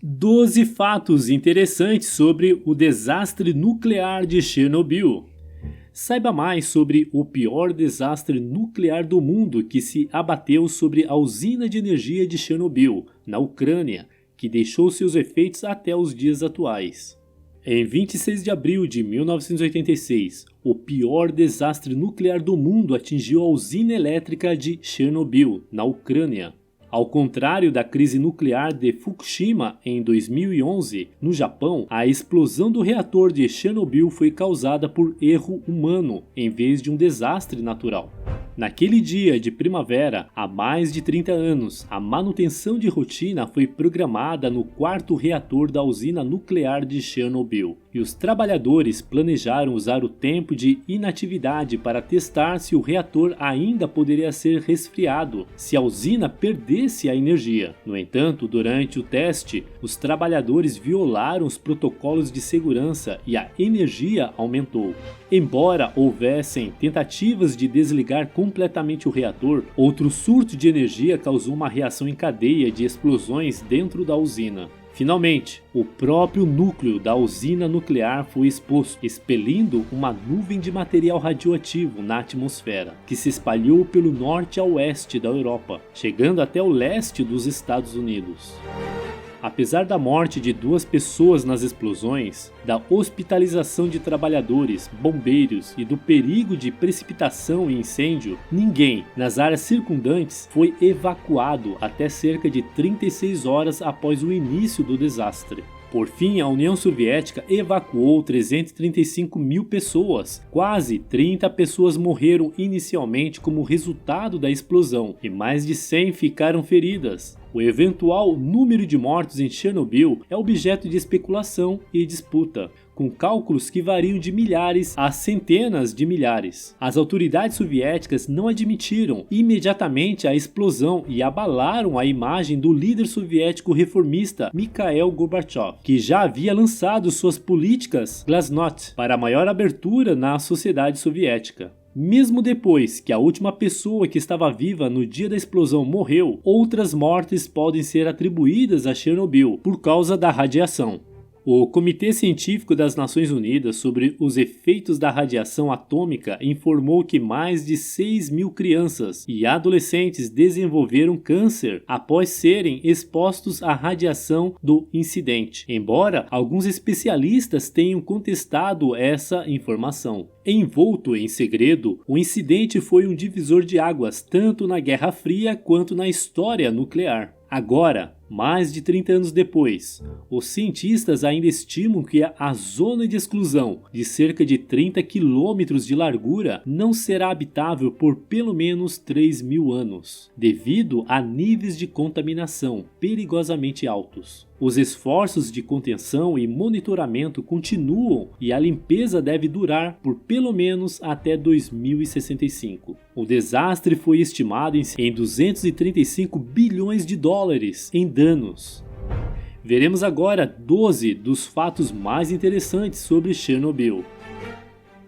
12 fatos interessantes sobre o desastre nuclear de Chernobyl. Saiba mais sobre o pior desastre nuclear do mundo que se abateu sobre a usina de energia de Chernobyl, na Ucrânia, que deixou seus efeitos até os dias atuais. Em 26 de abril de 1986, o pior desastre nuclear do mundo atingiu a usina elétrica de Chernobyl, na Ucrânia. Ao contrário da crise nuclear de Fukushima em 2011, no Japão, a explosão do reator de Chernobyl foi causada por erro humano, em vez de um desastre natural. Naquele dia de primavera, há mais de 30 anos, a manutenção de rotina foi programada no quarto reator da usina nuclear de Chernobyl, e os trabalhadores planejaram usar o tempo de inatividade para testar se o reator ainda poderia ser resfriado, se a usina perdesse a energia. No entanto, durante o teste, os trabalhadores violaram os protocolos de segurança e a energia aumentou. Embora houvessem tentativas de desligar completamente o reator, outro surto de energia causou uma reação em cadeia de explosões dentro da usina. Finalmente, o próprio núcleo da usina nuclear foi exposto, expelindo uma nuvem de material radioativo na atmosfera, que se espalhou pelo norte a oeste da Europa, chegando até o leste dos Estados Unidos. Apesar da morte de 2 pessoas nas explosões, da hospitalização de trabalhadores, bombeiros e do perigo de precipitação e incêndio, ninguém nas áreas circundantes foi evacuado até cerca de 36 horas após o início do desastre. Por fim, a União Soviética evacuou 335 mil pessoas. Quase 30 pessoas morreram inicialmente como resultado da explosão e mais de 100 ficaram feridas. O eventual número de mortos em Chernobyl é objeto de especulação e disputa, com cálculos que variam de milhares a centenas de milhares. As autoridades soviéticas não admitiram imediatamente a explosão e abalaram a imagem do líder soviético reformista Mikhail Gorbachev, que já havia lançado suas políticas Glasnost para maior abertura na sociedade soviética. Mesmo depois que a última pessoa que estava viva no dia da explosão morreu, outras mortes podem ser atribuídas a Chernobyl por causa da radiação. O Comitê Científico das Nações Unidas sobre os efeitos da radiação atômica informou que mais de 6 mil crianças e adolescentes desenvolveram câncer após serem expostos à radiação do incidente, embora alguns especialistas tenham contestado essa informação. Envolto em segredo, o incidente foi um divisor de águas tanto na Guerra Fria quanto na história nuclear. Agora, mais de 30 anos depois, os cientistas ainda estimam que a zona de exclusão, de cerca de 30 quilômetros de largura, não será habitável por pelo menos 3.000 anos, devido a níveis de contaminação perigosamente altos. Os esforços de contenção e monitoramento continuam e a limpeza deve durar por pelo menos até 2065. O desastre foi estimado em 235 bilhões de dólares em danos. Veremos agora 12 dos fatos mais interessantes sobre Chernobyl.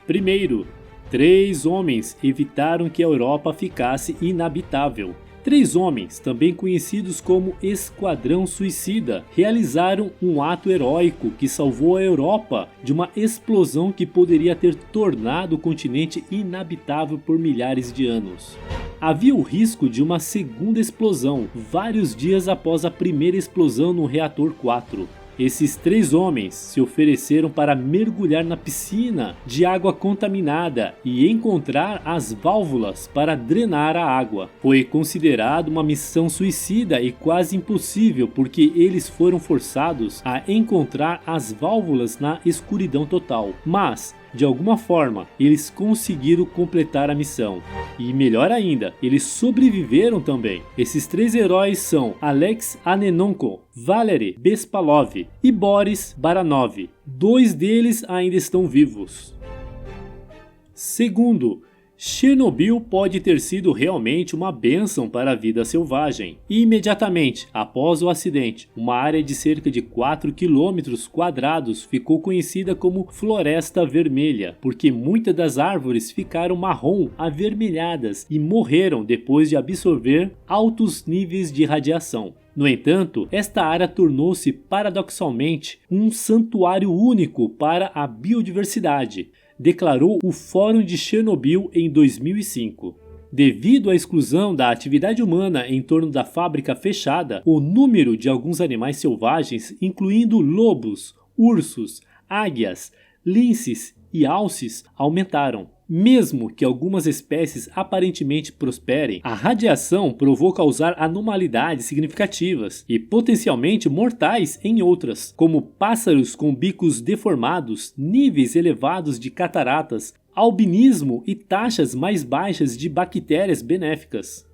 Primeiro, 3 homens evitaram que a Europa ficasse inabitável. 3 homens, também conhecidos como Esquadrão Suicida, realizaram um ato heróico que salvou a Europa de uma explosão que poderia ter tornado o continente inabitável por milhares de anos. Havia o risco de uma segunda explosão, vários dias após a primeira explosão no reator 4. Esses 3 homens se ofereceram para mergulhar na piscina de água contaminada e encontrar as válvulas para drenar a água. Foi considerado uma missão suicida e quase impossível porque eles foram forçados a encontrar as válvulas na escuridão total. Mas, de alguma forma, eles conseguiram completar a missão. E melhor ainda, eles sobreviveram também. Esses 3 heróis são Alex Anenenko, Valery Bespalov e Boris Baranov. 2 deles ainda estão vivos. Segundo, Chernobyl pode ter sido realmente uma bênção para a vida selvagem. Imediatamente após o acidente, uma área de cerca de 4 km² ficou conhecida como Floresta Vermelha, porque muitas das árvores ficaram marrom avermelhadas e morreram depois de absorver altos níveis de radiação. No entanto, esta área tornou-se paradoxalmente um santuário único para a biodiversidade, declarou o Fórum de Chernobyl em 2005. Devido à exclusão da atividade humana em torno da fábrica fechada, o número de alguns animais selvagens, incluindo lobos, ursos, águias, linces e alces, aumentaram. Mesmo que algumas espécies aparentemente prosperem, a radiação provou causar anormalidades significativas e potencialmente mortais em outras, como pássaros com bicos deformados, níveis elevados de cataratas, albinismo e taxas mais baixas de bactérias benéficas.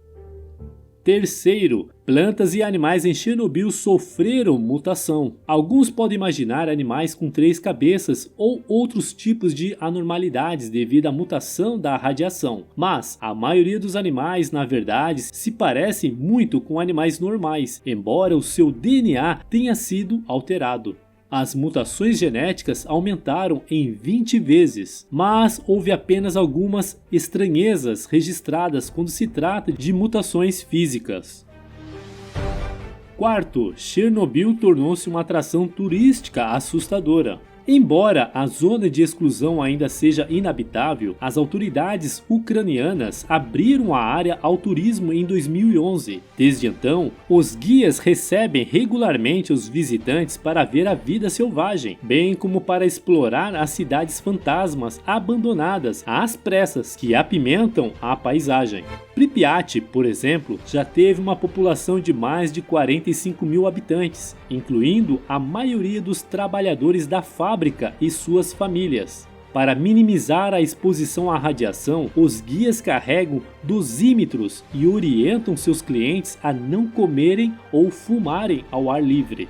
Terceiro, plantas e animais em Chernobyl sofreram mutação. Alguns podem imaginar animais com 3 cabeças ou outros tipos de anormalidades devido à mutação da radiação, mas a maioria dos animais, na verdade, se parecem muito com animais normais, embora o seu DNA tenha sido alterado. As mutações genéticas aumentaram em 20 vezes, mas houve apenas algumas estranhezas registradas quando se trata de mutações físicas. Quarto, Chernobyl tornou-se uma atração turística assustadora. Embora a zona de exclusão ainda seja inabitável, as autoridades ucranianas abriram a área ao turismo em 2011. Desde então, os guias recebem regularmente os visitantes para ver a vida selvagem, bem como para explorar as cidades fantasmas abandonadas às pressas que apimentam a paisagem. Pripyat, por exemplo, já teve uma população de mais de 45 mil habitantes, incluindo a maioria dos trabalhadores da fábrica e suas famílias. Para minimizar a exposição à radiação, os guias carregam dosímetros e orientam seus clientes a não comerem ou fumarem ao ar livre.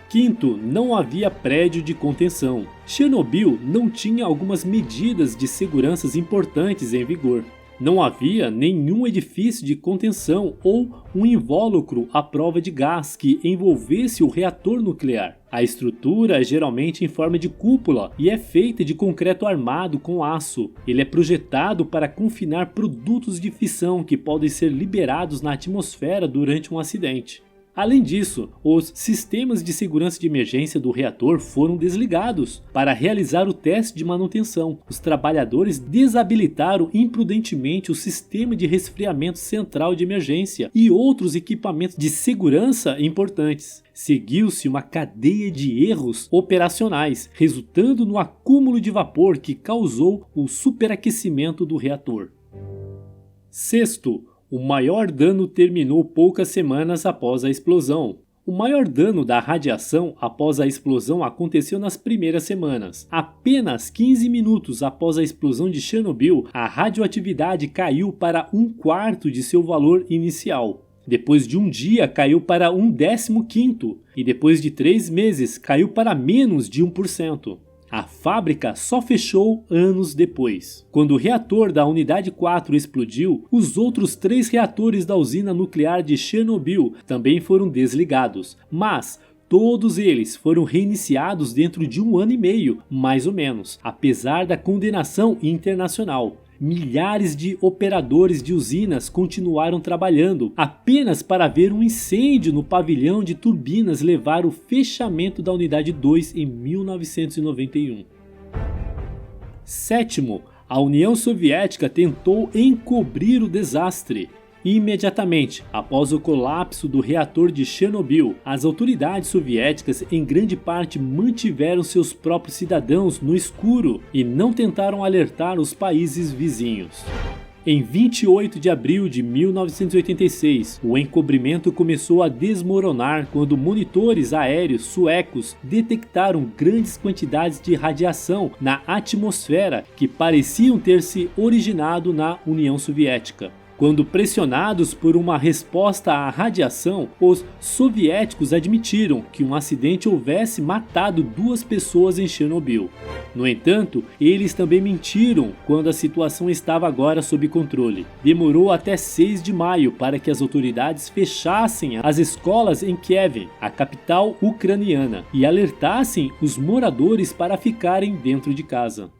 Quinto, não havia prédio de contenção. Chernobyl não tinha algumas medidas de segurança importantes em vigor. Não havia nenhum edifício de contenção ou um invólucro à prova de gás que envolvesse o reator nuclear. A estrutura é geralmente em forma de cúpula e é feita de concreto armado com aço. Ele é projetado para confinar produtos de fissão que podem ser liberados na atmosfera durante um acidente. Além disso, os sistemas de segurança de emergência do reator foram desligados. Para realizar o teste de manutenção, os trabalhadores desabilitaram imprudentemente o sistema de resfriamento central de emergência e outros equipamentos de segurança importantes. Seguiu-se uma cadeia de erros operacionais, resultando no acúmulo de vapor que causou o superaquecimento do reator. Sexto, o maior dano terminou poucas semanas após a explosão. O maior dano da radiação após a explosão aconteceu nas primeiras semanas. Apenas 15 minutos após a explosão de Chernobyl, a radioatividade caiu para 1/4 de seu valor inicial. Depois de um dia, caiu para 1/15, e depois de 3 meses, caiu para menos de 1%. A fábrica só fechou anos depois. Quando o reator da unidade 4 explodiu, os outros 3 reatores da usina nuclear de Chernobyl também foram desligados, mas todos eles foram reiniciados dentro de 1 ano e meio, mais ou menos, apesar da condenação internacional. Milhares de operadores de usinas continuaram trabalhando apenas para ver um incêndio no pavilhão de turbinas levar o fechamento da unidade 2 em 1991. Sétimo, a União Soviética tentou encobrir o desastre. Imediatamente após o colapso do reator de Chernobyl, as autoridades soviéticas em grande parte mantiveram seus próprios cidadãos no escuro e não tentaram alertar os países vizinhos. Em 28 de abril de 1986, o encobrimento começou a desmoronar quando monitores aéreos suecos detectaram grandes quantidades de radiação na atmosfera que pareciam ter se originado na União Soviética. Quando pressionados por uma resposta à radiação, os soviéticos admitiram que um acidente houvesse matado 2 pessoas em Chernobyl. No entanto, eles também mentiram quando a situação estava agora sob controle. Demorou até 6 de maio para que as autoridades fechassem as escolas em Kiev, a capital ucraniana, e alertassem os moradores para ficarem dentro de casa.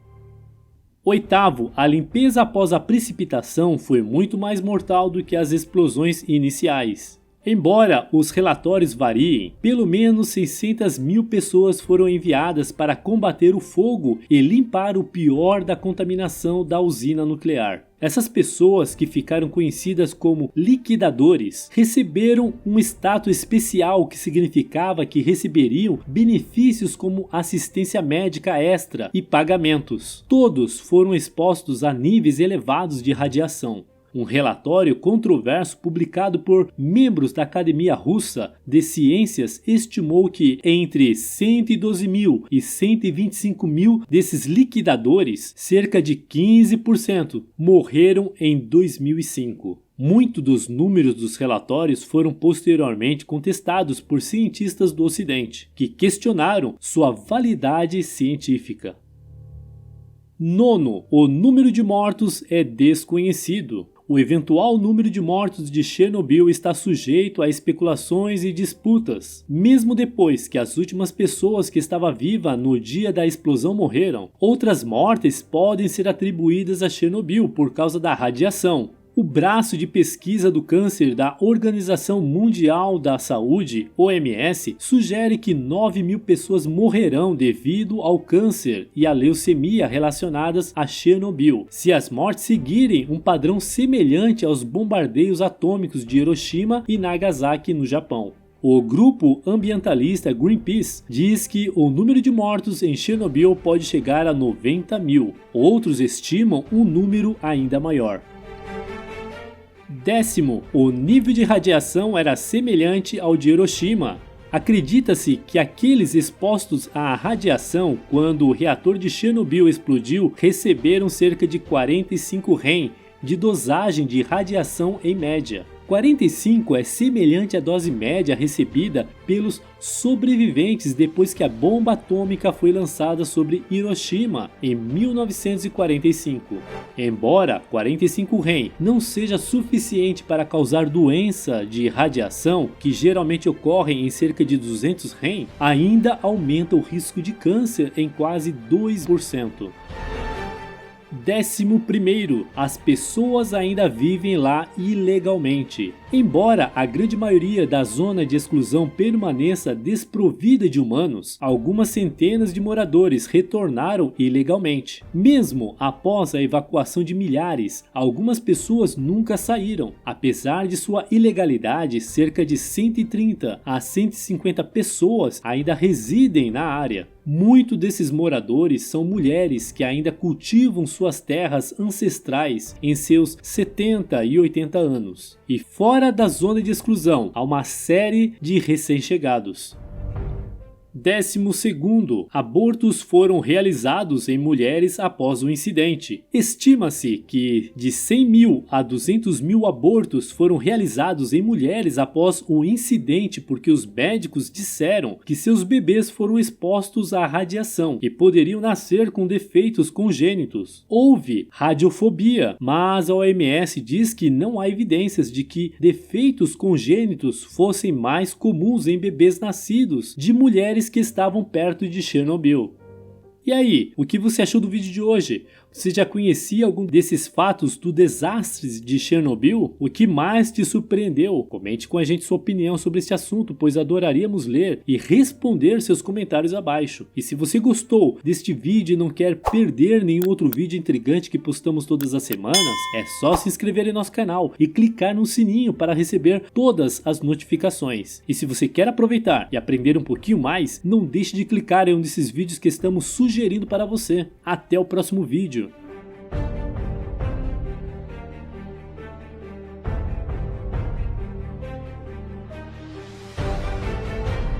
Oitavo, a limpeza após a precipitação foi muito mais mortal do que as explosões iniciais. Embora os relatórios variem, pelo menos 600.000 pessoas foram enviadas para combater o fogo e limpar o pior da contaminação da usina nuclear. Essas pessoas, que ficaram conhecidas como liquidadores, receberam um status especial que significava que receberiam benefícios como assistência médica extra e pagamentos. Todos foram expostos a níveis elevados de radiação. Um relatório controverso publicado por membros da Academia Russa de Ciências estimou que entre 112.000 e 125.000 desses liquidadores, cerca de 15%, morreram em 2005. Muitos dos números dos relatórios foram posteriormente contestados por cientistas do Ocidente, que questionaram sua validade científica. Nono, o número de mortos é desconhecido. O eventual número de mortos de Chernobyl está sujeito a especulações e disputas. Mesmo depois que as últimas pessoas que estavam vivas no dia da explosão morreram, outras mortes podem ser atribuídas a Chernobyl por causa da radiação. O braço de pesquisa do câncer da Organização Mundial da Saúde, OMS, sugere que 9.000 pessoas morrerão devido ao câncer e à leucemia relacionadas a Chernobyl, se as mortes seguirem um padrão semelhante aos bombardeios atômicos de Hiroshima e Nagasaki no Japão. O grupo ambientalista Greenpeace diz que o número de mortos em Chernobyl pode chegar a 90.000. Outros estimam um número ainda maior. Décimo, o nível de radiação era semelhante ao de Hiroshima. Acredita-se que aqueles expostos à radiação quando o reator de Chernobyl explodiu receberam cerca de 45 Rem de dosagem de radiação em média. 45 é semelhante à dose média recebida pelos sobreviventes depois que a bomba atômica foi lançada sobre Hiroshima em 1945. Embora 45 Rem não seja suficiente para causar doença de radiação, que geralmente ocorrem em cerca de 200 Rem, ainda aumenta o risco de câncer em quase 2%. 11º, as pessoas ainda vivem lá ilegalmente. Embora a grande maioria da zona de exclusão permaneça desprovida de humanos, algumas centenas de moradores retornaram ilegalmente. Mesmo após a evacuação de milhares, algumas pessoas nunca saíram. Apesar de sua ilegalidade, cerca de 130 a 150 pessoas ainda residem na área. Muitos desses moradores são mulheres que ainda cultivam suas terras ancestrais em seus 70 e 80 anos. E fora da zona de exclusão, há uma série de recém-chegados. 12º, abortos foram realizados em mulheres após o incidente. Estima-se que de 100.000 a 200.000 abortos foram realizados em mulheres após o incidente porque os médicos disseram que seus bebês foram expostos à radiação e poderiam nascer com defeitos congênitos. Houve radiofobia, mas a OMS diz que não há evidências de que defeitos congênitos fossem mais comuns em bebês nascidos de mulheres que estavam perto de Chernobyl. E aí, o que você achou do vídeo de hoje? Você já conhecia algum desses fatos do desastre de Chernobyl? O que mais te surpreendeu? Comente com a gente sua opinião sobre esse assunto, pois adoraríamos ler e responder seus comentários abaixo. E se você gostou deste vídeo e não quer perder nenhum outro vídeo intrigante que postamos todas as semanas, é só se inscrever em nosso canal e clicar no sininho para receber todas as notificações. E se você quer aproveitar e aprender um pouquinho mais, não deixe de clicar em um desses vídeos que estamos sugerindo para você. Até o próximo vídeo.